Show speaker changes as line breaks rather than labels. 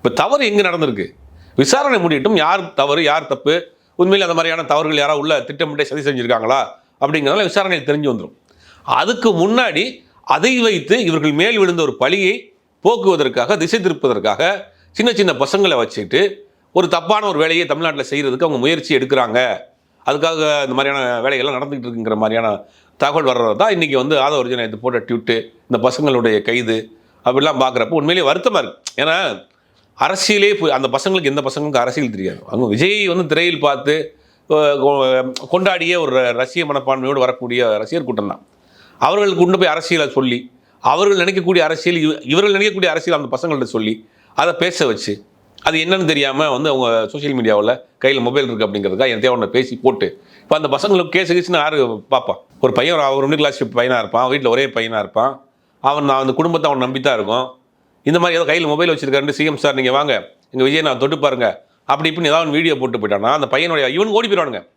இப்போ தவறு எங்கே நடந்திருக்கு? விசாரணை முடியட்டும். யார் தவறு, யார் தப்பு, உண்மையில் அந்த மாதிரியான தவறுகள் யாராவது உள்ள திட்டமிட்டே சதி செஞ்சுருக்காங்களா அப்படிங்கிறதால விசாரணையில் தெரிஞ்சு வந்துடும். அதுக்கு முன்னாடி அதை வைத்து இவர்கள் மேல் விழுந்த ஒரு பழியை போக்குவதற்காக, திசை திருப்பதற்காக சின்ன சின்ன பசங்களை வச்சுட்டு ஒரு தப்பான ஒரு வேலையை தமிழ்நாட்டில் செய்கிறதுக்கு அவங்க முயற்சி எடுக்கிறாங்க. அதுக்காக இந்த மாதிரியான வேலைகள்லாம் நடந்துகிட்டு இருக்குங்கிற மாதிரியான தகவல் வர்றது தான் இன்றைக்கி வந்து ஆதவர்ஜன் இது போட்ட ட்விட்டு, இந்த பசங்களுடைய கைது அப்படிலாம் பார்க்குறப்போ உண்மையிலேயே வருத்தமாக இருக்குது. ஏன்னா அரசியலே அந்த பசங்களுக்கு, எந்த பசங்களுக்கும் அரசியல் தெரியாது. அவங்க விஜய் வந்து திரையில் பார்த்து கொண்டாடிய ஒரு ரசிக மனப்பான்மையோடு வரக்கூடிய ரசிகர் கூட்டம் தான். அவர்களுக்கு கொண்டு போய் அரசியலை சொல்லி, அவர்கள் நினைக்கக்கூடிய அரசியல், இவர்கள் நினைக்கக்கூடிய அரசியல் அந்த பசங்கள்ட்ட சொல்லி அதை பேச வச்சு, அது என்னன்னு தெரியாமல் வந்து அவங்க சோஷியல் மீடியாவில் கையில் மொபைல் இருக்குது அப்படிங்கிறதுக்காக என் தேவையான பேசி போட்டு இப்போ அந்த பசங்களுக்கு கேஸுன்னு யார் பார்ப்பான்? ஒரு பையன் ஒரு மிடில் கிளாஸ் பையனாக இருப்பான், வீட்டில் ஒரே பையனாக இருப்பான், நான் அந்த குடும்பத்தை அவன் நம்பி தான் இருக்கும். இந்த மாதிரி ஏதோ கையில் மொபைல் வச்சிருக்காரு, சிஎம் சார் நீங்கள் வாங்க எங்கள் விஜய் நான் தொட்டு பாருங்க அப்படி இப்படின்னு ஏதாவது வீடியோ போட்டு போயிட்டானா அந்த பையனுடைய இவன் ஓடி போயிடுவானுங்க.